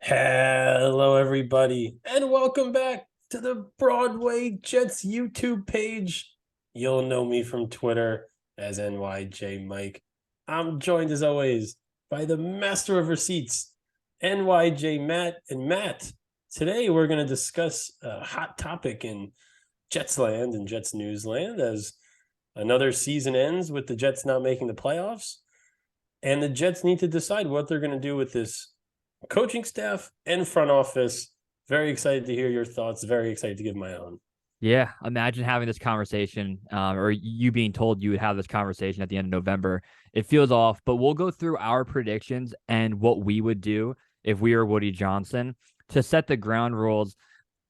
Hello, everybody, and welcome back to the Broadway Jets YouTube page. You'll know me from Twitter as NYJ Mike. I'm joined, as always, by the master of receipts, NYJ Matt. And Matt, today we're going to discuss a hot topic in Jets land and Jets news land as another season ends with the Jets not making the playoffs. And the Jets need to decide what they're going to do with this coaching staff and front office. Very excited to hear your thoughts. Very excited to give my own. Yeah, imagine having this conversation, or you being told you would have this conversation at the end of November. It feels off, but we'll go through our predictions and what we would do if we were Woody Johnson to set the ground rules.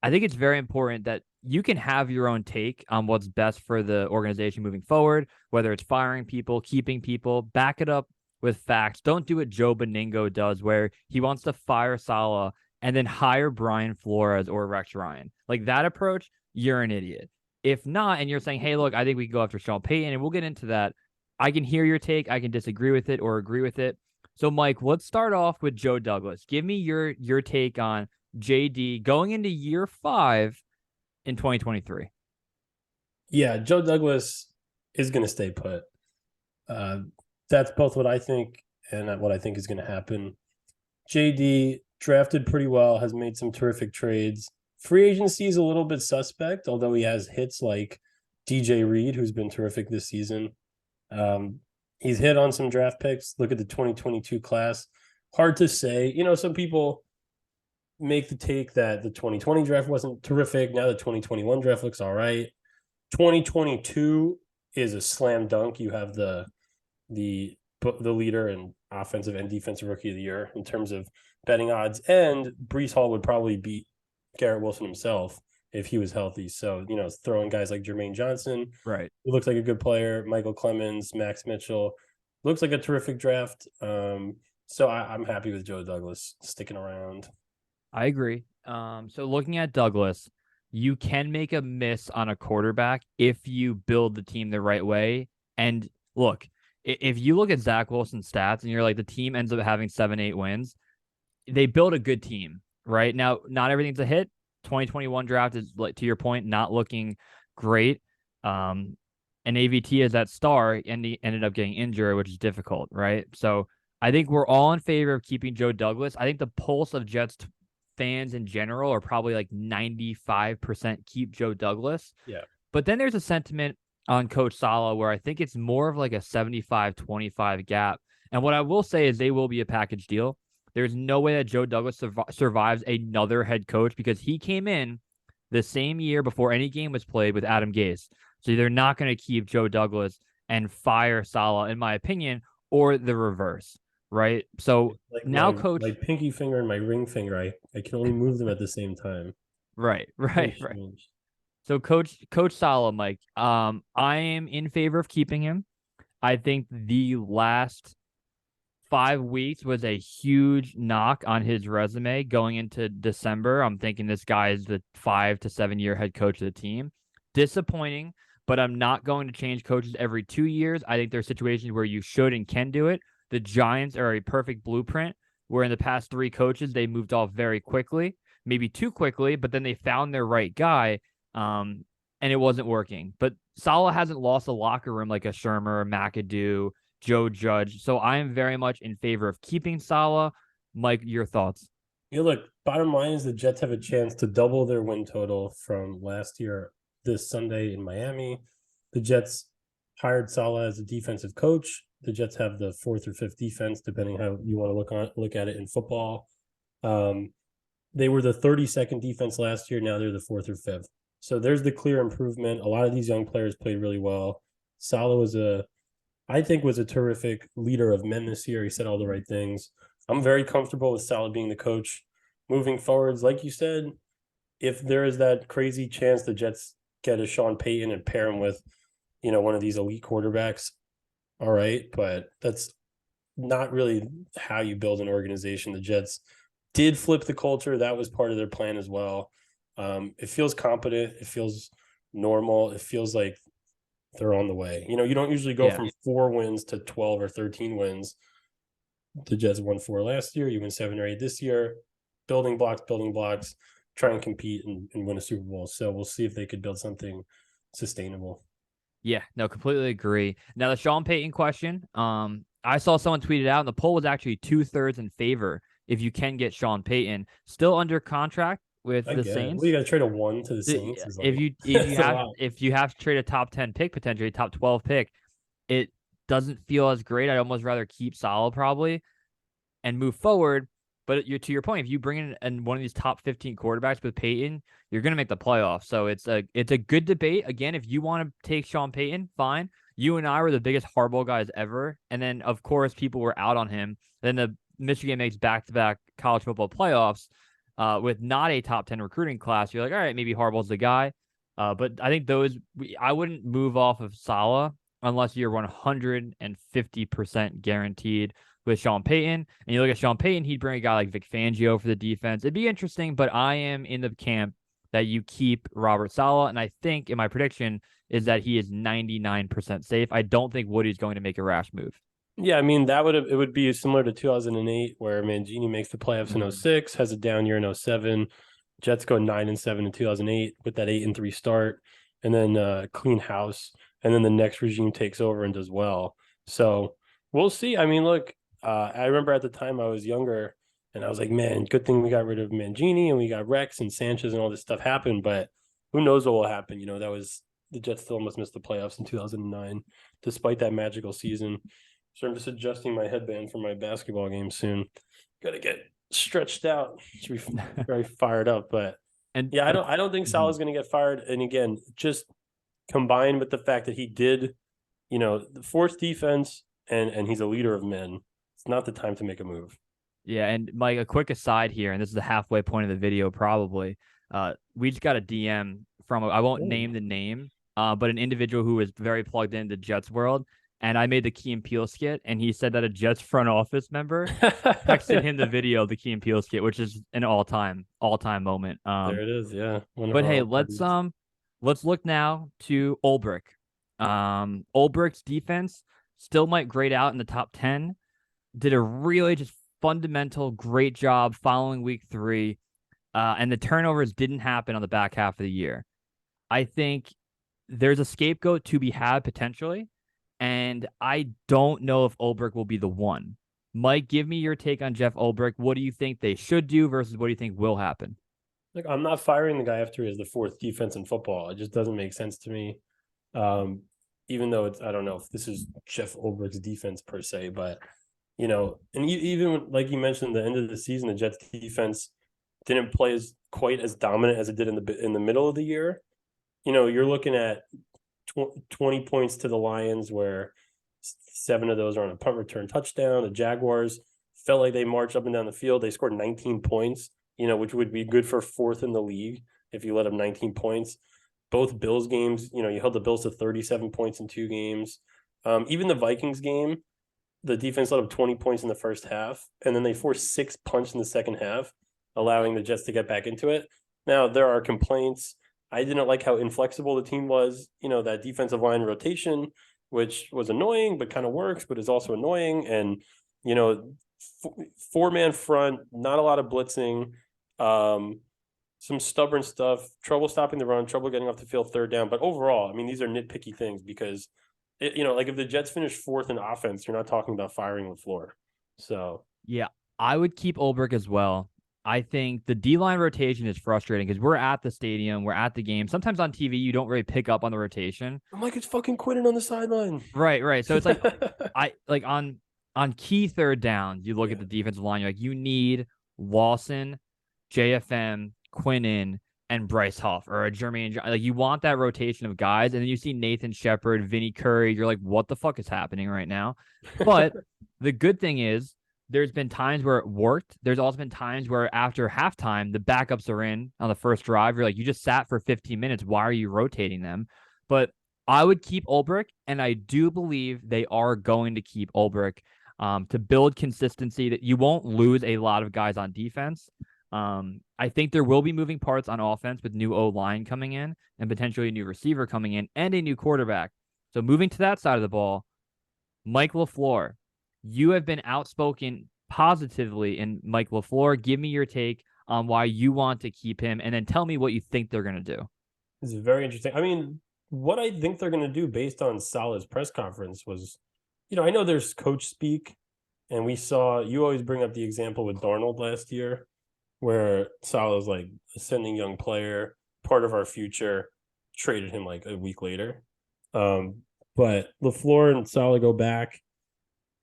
I think it's very important that you can have your own take on what's best for the organization moving forward, whether it's firing people, keeping people, back it up with facts. Don't do what Joe Beningo does, where he wants to fire Saleh and then hire Brian Flores or Rex Ryan. Like that approach, you're an idiot. If not, and you're saying, hey, look, I think we can go after Sean Payton, and we'll get into that. I can hear your take. I can disagree with it or agree with it. So, Mike, let's start off with Joe Douglas. Give me your take on JD going into year 5 in 2023. Yeah, Joe Douglas is going to stay put. Uh, that's both what I think and what I think is going to happen. JD drafted pretty well, has made some terrific trades. Free agency is a little bit suspect, although he has hits like DJ Reed, who's been terrific this season. He's hit on some draft picks. Look at the 2022 class. Hard to say. Some people make the take that the 2020 draft wasn't terrific. Now the 2021 draft looks all right. 2022 is a slam dunk. You have the leader in offensive and defensive rookie of the year in terms of betting odds, and Breece Hall would probably beat Garrett Wilson himself if he was healthy. So, throwing guys like Jermaine Johnson, Right. who looks like a good player, Michael Clemens, Max Mitchell, looks like a terrific draft. So I'm happy with Joe Douglas sticking around. I agree. So looking at Douglas, you can make a miss on a quarterback if you build the team the right way. And look, if you look at Zach Wilson's stats and you're like, the team ends up having 7, 8 wins, they build a good team, right? Now, not everything's a hit. 2021 draft is, like, to your point, not looking great. And AVT is that star and he ended up getting injured, which is difficult, right? So I think we're all in favor of keeping Joe Douglas. I think the pulse of Jets fans in general are probably like 95% keep Joe Douglas. Yeah. But then there's a sentiment on Coach Saleh where I think it's more of like a 75-25 gap. And what I will say is they will be a package deal. There's no way that Joe Douglas survives another head coach because he came in the same year before any game was played with Adam Gase. So they're not going to keep Joe Douglas and fire Saleh, in my opinion, or the reverse, right? So Like now, my Coach, pinky finger and my ring finger, I can only move them at the same time. right, Very right, right. strange. So Coach Saleh, Mike, I am in favor of keeping him. I think the last 5 weeks was a huge knock on his resume going into December. I'm thinking this guy is the 5 to 7 year head coach of the team. Disappointing, but I'm not going to change coaches every 2 years. I think there are situations where you should and can do it. The Giants are a perfect blueprint where in the past 3 coaches, they moved off very quickly, maybe too quickly, but then they found their right guy. And it wasn't working. But Saleh hasn't lost a locker room like a Shermer, McAdoo, Joe Judge. So I am very much in favor of keeping Saleh. Mike, your thoughts? Look, bottom line is the Jets have a chance to double their win total from last year this Sunday in Miami. The Jets hired Saleh as a defensive coach. The Jets have the fourth or fifth defense, depending how you want to look at it in football. They were the 32nd defense last year. Now they're the fourth or fifth. So there's the clear improvement. A lot of these young players played really well. Saleh I think, was a terrific leader of men this year. He said all the right things. I'm very comfortable with Saleh being the coach moving forwards. Like you said, if there is that crazy chance the Jets get a Sean Payton and pair him with, one of these elite quarterbacks, all right. But that's not really how you build an organization. The Jets did flip the culture. That was part of their plan as well. It feels competent. It feels normal. It feels like they're on the way. You don't usually go Yeah. from 4 wins to 12 or 13 wins. The Jets won 4 last year. You win 7 or 8 this year. building blocks, try and compete and win a Super Bowl. So we'll see if they could build something sustainable. Yeah, no, completely agree. Now the Sean Payton question. I saw someone tweet it out, and the poll was actually 2/3 in favor if you can get Sean Payton. Still under contract with I the get it. Well, you Saints. got to trade a 1 to the Saints. Is like If you it's a have lot. if you have to trade a top 10 pick, potentially top 12 pick, it doesn't feel as great. I'd almost rather keep Salah probably and move forward. But you're to your point, if you bring in one of these top 15 quarterbacks with Peyton, you're going to make the playoffs. So it's a good debate. Again, if you want to take Sean Payton, fine. You and I were the biggest Harbaugh guys ever, and then of course people were out on him. Then the Michigan makes back-to-back college football playoffs with not a top 10 recruiting class. You're like, all right, maybe Harbaugh's the guy. But I think I wouldn't move off of Salah unless you're 150% guaranteed with Sean Payton. And you look at Sean Payton, he'd bring a guy like Vic Fangio for the defense. It'd be interesting, but I am in the camp that you keep Robert Saleh. And I think in my prediction is that he is 99% safe. I don't think Woody's going to make a rash move. Yeah, I mean it would be similar to 2008 where Mangini makes the playoffs in 06, has a down year in 07. Jets go 9-7 in 2008 with that 8-3 start, and then clean house, and then the next regime takes over and does well. So we'll see. I mean, look, I remember at the time I was younger, and I was like, man, good thing we got rid of Mangini and we got Rex and Sanchez and all this stuff happened. But who knows what will happen? You know, that was the Jets still almost missed the playoffs in 2009, despite that magical season. So I'm just adjusting my headband for my basketball game soon. Got to get stretched out. Should be very fired up, but yeah, I don't think Salah's going to get fired. And again, just combined with the fact that he did, the force defense and he's a leader of men. It's not the time to make a move. Yeah, and Mike, a quick aside here, and this is the halfway point of the video probably. We just got a DM from I won't name the name, but an individual who is very plugged into Jets world. And I made the Key and Peele skit, and he said that a Jets front office member texted him the video of the Key and Peele skit, which is an all-time moment. There it is, yeah. But hey, let's look now to Ulbrich. Ulbrich's defense still might grade out in the top 10. Did a really just fundamental great job following week 3, and the turnovers didn't happen on the back half of the year. I think there's a scapegoat to be had potentially. And I don't know if Ulbrich will be the one. Mike, give me your take on Jeff Ulbrich. What do you think they should do versus what do you think will happen? Like, I'm not firing the guy after he has the 4th defense in football. It just doesn't make sense to me. Even though I don't know if this is Jeff Ulbrich's defense per se, but and even like you mentioned, the end of the season, the Jets defense didn't play quite as dominant as it did in the middle of the year. You're looking at 20 points to the Lions, where 7 of those are on a punt return touchdown. The Jaguars felt like they marched up and down the field. They scored 19 points, which would be good for 4th in the league if you let up 19 points. Both Bills games, you held the Bills to 37 points in 2 games. Even the Vikings game, the defense let up 20 points in the first half, and then they forced 6 punts in the second half, allowing the Jets to get back into it. Now, there are complaints. I didn't like how inflexible the team was, that defensive line rotation, which was annoying, but kind of works, but is also annoying. And, 4-man front, not a lot of blitzing, some stubborn stuff, trouble stopping the run, trouble getting off the field 3rd down. But overall, I mean, these are nitpicky things because, like if the Jets finish 4th in offense, you're not talking about firing LaFleur. So, yeah, I would keep Ulbrich as well. I think the D-line rotation is frustrating because we're at the stadium, we're at the game. Sometimes on TV, you don't really pick up on the rotation. I'm like, it's fucking Quinton on the sideline. Right. So it's like on key 3rd downs, you look at the defensive line, you're like, you need Lawson, JFM, Quinton, and Bryce Huff or a Jermaine. Like you want that rotation of guys, and then you see Nathan Shepard, Vinny Curry. You're like, what the fuck is happening right now? But the good thing is, there's been times where it worked. There's also been times where after halftime, the backups are in on the first drive. You're like, you just sat for 15 minutes. Why are you rotating them? But I would keep Ulbrich, and I do believe they are going to keep Ulbrich to build consistency that you won't lose a lot of guys on defense. I think there will be moving parts on offense with new O-line coming in and potentially a new receiver coming in and a new quarterback. So moving to that side of the ball, Mike LaFleur. You have been outspoken positively in Mike LaFleur. Give me your take on why you want to keep him, and then tell me what you think they're going to do. This is very interesting. I mean, what I think they're going to do based on Salah's press conference was, I know there's coach speak, and we saw you always bring up the example with Darnold last year, where Salah's like ascending young player, part of our future, traded him like a week later. But LaFleur and Salah go back.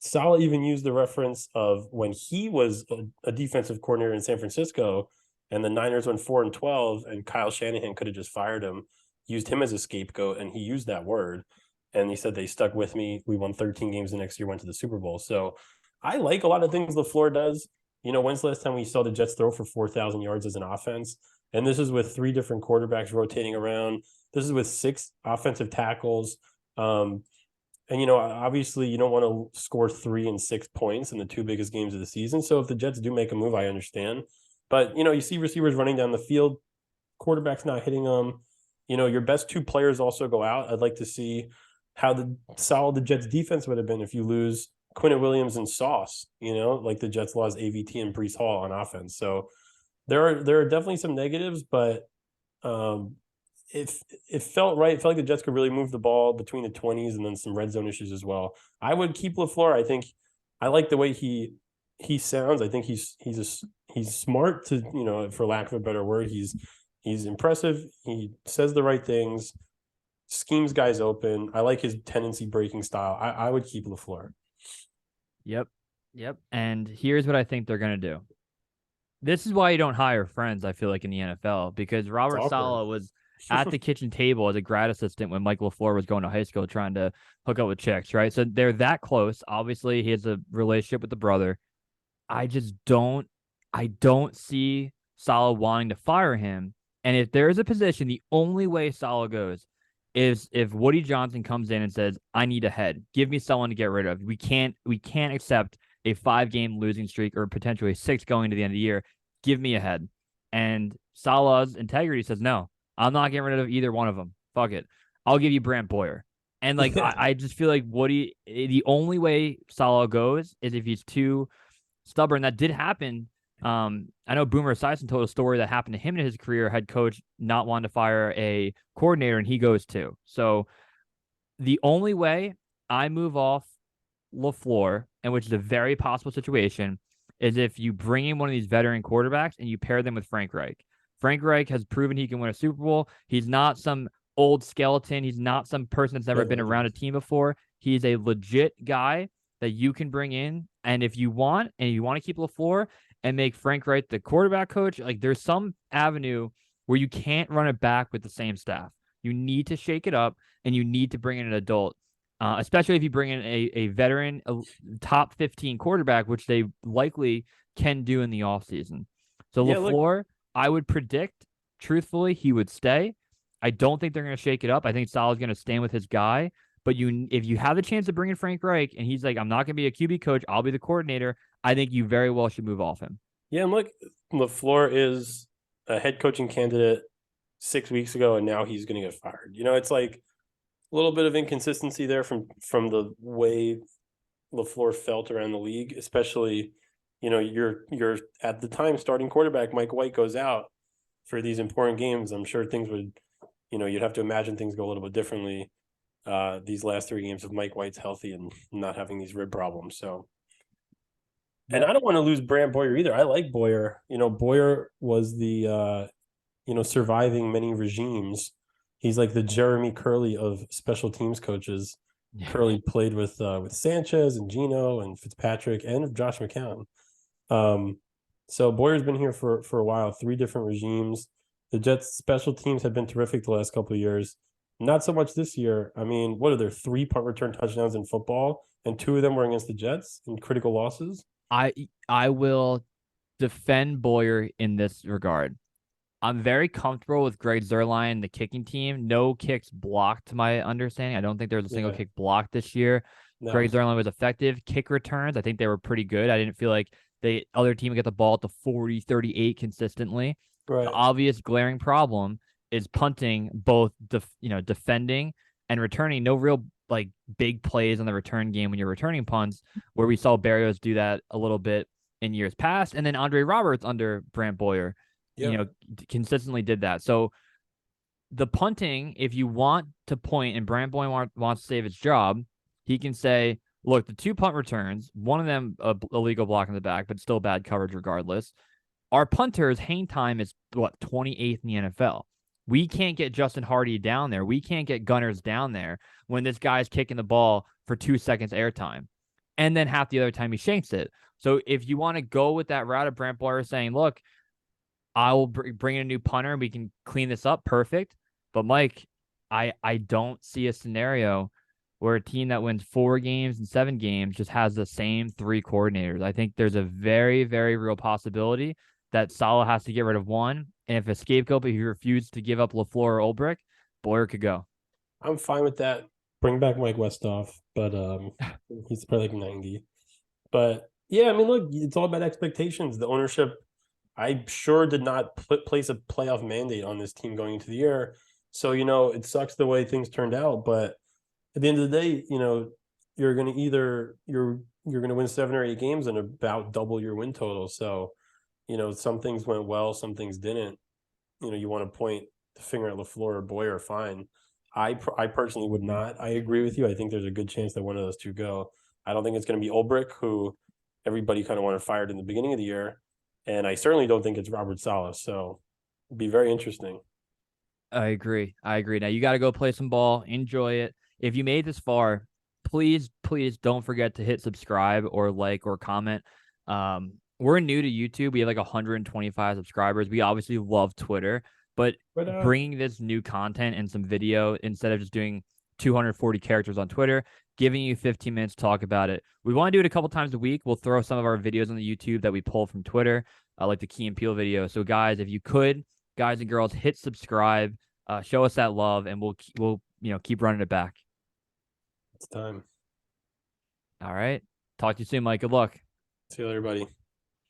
Salah even used the reference of when he was a defensive coordinator in San Francisco, and the Niners went 4-12, and Kyle Shanahan could have just fired him, used him as a scapegoat, and he used that word. And he said they stuck with me. We won 13 games the next year, went to the Super Bowl. So I like a lot of things LaFleur does. When's the last time we saw the Jets throw for 4,000 yards as an offense? And this is with 3 different quarterbacks rotating around. This is with 6 offensive tackles. And obviously you don't want to score 3 and 6 points in the 2 biggest games of the season. So if the Jets do make a move, I understand. But you see receivers running down the field, quarterbacks not hitting them. Your best 2 players also go out. I'd like to see how solid the Jets defense would have been if you lose Quinnen Williams and Sauce, like the Jets lost AVT and Breece Hall on offense. So there are definitely some negatives, but it felt right. It felt like the Jets could really move the ball between the 20s, and then some red zone issues as well. I would keep LaFleur. I think I like the way he sounds. I think he's smart, to for lack of a better word. He's impressive. He says the right things, schemes guys open. I like his tendency breaking style. I would keep LaFleur. Yep. And here's what I think they're going to do. This is why you don't hire friends, I feel like, in the NFL, because Robert Saleh was at the kitchen table as a grad assistant when Mike LaFleur was going to high school trying to hook up with chicks, right? So they're that close. Obviously, he has a relationship with the brother. I don't see Saleh wanting to fire him. And if there is a position, the only way Saleh goes is if Woody Johnson comes in and says, I need a head. Give me someone to get rid of. We can't accept a 5-game losing streak or potentially 6 going to the end of the year. Give me a head. And Salah's integrity says, no, I'm not getting rid of either one of them. Fuck it. I'll give you Brant Boyer. And I just feel like Woody, the only way Saleh goes is if he's too stubborn. That did happen. I know Boomer Esiason told a story that happened to him in his career, head coach not wanting to fire a coordinator, and he goes too. So the only way I move off LaFleur, and which is a very possible situation, is if you bring in one of these veteran quarterbacks and you pair them with Frank Reich. Frank Reich has proven he can win a Super Bowl. He's not some old skeleton. He's not some person that's never been around a team before. He's a legit guy that you can bring in. And if you want, and you want to keep LaFleur and make Frank Reich the quarterback coach, like there's some avenue where you can't run it back with the same staff. You need to shake it up, and you need to bring in an adult. Especially if you bring in a veteran, a top 15 quarterback, which they likely can do in the offseason. So LaFleur, I would predict, truthfully, he would stay. I don't think they're going to shake it up. I think Salah's going to stand with his guy. But if you have the chance to bring in Frank Reich, and he's like, I'm not going to be a QB coach, I'll be the coordinator, I think you very well should move off him. Yeah, and look, LaFleur is a head coaching candidate 6 weeks ago, and now he's going to get fired. It's like a little bit of inconsistency there from the way LaFleur felt around the league, especially, you're at the time starting quarterback Mike White goes out for these important games. I'm sure things would, you'd have to imagine things go a little bit differently these last 3 games if Mike White's healthy and not having these rib problems. So, and I don't want to lose Brant Boyer either. I like Boyer. Boyer was the surviving many regimes. He's like the Jeremy Curley of special teams coaches. Yeah. Curley played with Sanchez and Gino and Fitzpatrick and Josh McCown. So Boyer's been here for a while, 3 different regimes. The Jets special teams have been terrific the last couple of years. Not so much this year. I mean, what are there, 3 punt return touchdowns in football, and 2 of them were against the Jets in critical losses? I will defend Boyer in this regard. I'm very comfortable with Greg Zuerlein, the kicking team. No kicks blocked, to my understanding. I don't think there was a single kick blocked this year. No. Greg Zuerlein was effective. Kick returns, I think they were pretty good. I didn't feel like the other team would get the ball at the 40, 38 consistently. Right. The obvious glaring problem is punting, both defending and returning. No real big plays on the return game when you're returning punts, where we saw Berrios do that a little bit in years past, and then Andre Roberts under Brant Boyer, Yep. consistently did that. So the punting, if you want to point and Brant Boyer wants to save his job, he can say, look, the 2 punt returns, one of them a illegal block in the back, but still bad coverage regardless. Our punters' hang time is what, 28th in the NFL. We can't get Justin Hardy down there. We can't get Gunners down there when this guy's kicking the ball for 2 seconds airtime. And then half the other time he shanks it. So if you want to go with that route of Brant Boyer saying, look, I will bring in a new punter and we can clean this up, perfect. But Mike, I don't see a scenario where a team that wins 4 games and 7 games just has the same 3 coordinators. I think there's a very, very real possibility that Saleh has to get rid of one. And if a scapegoat, but he refused to give up LaFleur or Ulbrich, Boyer could go. I'm fine with that. Bring back Mike Westhoff, but he's probably like 90. But yeah, I mean, look, it's all about expectations. The ownership, I sure did not place a playoff mandate on this team going into the year. So, it sucks the way things turned out, but at the end of the day, you're going to you're going to win 7 or 8 games and about double your win total. So, some things went well, some things didn't. You want to point the finger at LaFleur or Boyer, fine. I personally would not. I agree with you. I think there's a good chance that one of those two go. I don't think it's going to be Ulbrich, who everybody kind of wanted fired in the beginning of the year, and I certainly don't think it's Robert Saleh. So, it'd be very interesting. I agree. I agree. Now you got to go play some ball, enjoy it. If you made this far, please, please don't forget to hit subscribe or like or comment. We're new to YouTube. We have like 125 subscribers. We obviously love Twitter, but bringing this new content and some video instead of just doing 240 characters on Twitter, giving you 15 minutes to talk about it. We want to do it a couple times a week. We'll throw some of our videos on the YouTube that we pull from Twitter, like the Key and Peele video. So guys, if you could, guys and girls, hit subscribe, show us that love, and we'll keep running it back. It's time. All right. Talk to you soon, Mike. Good luck. See you, everybody.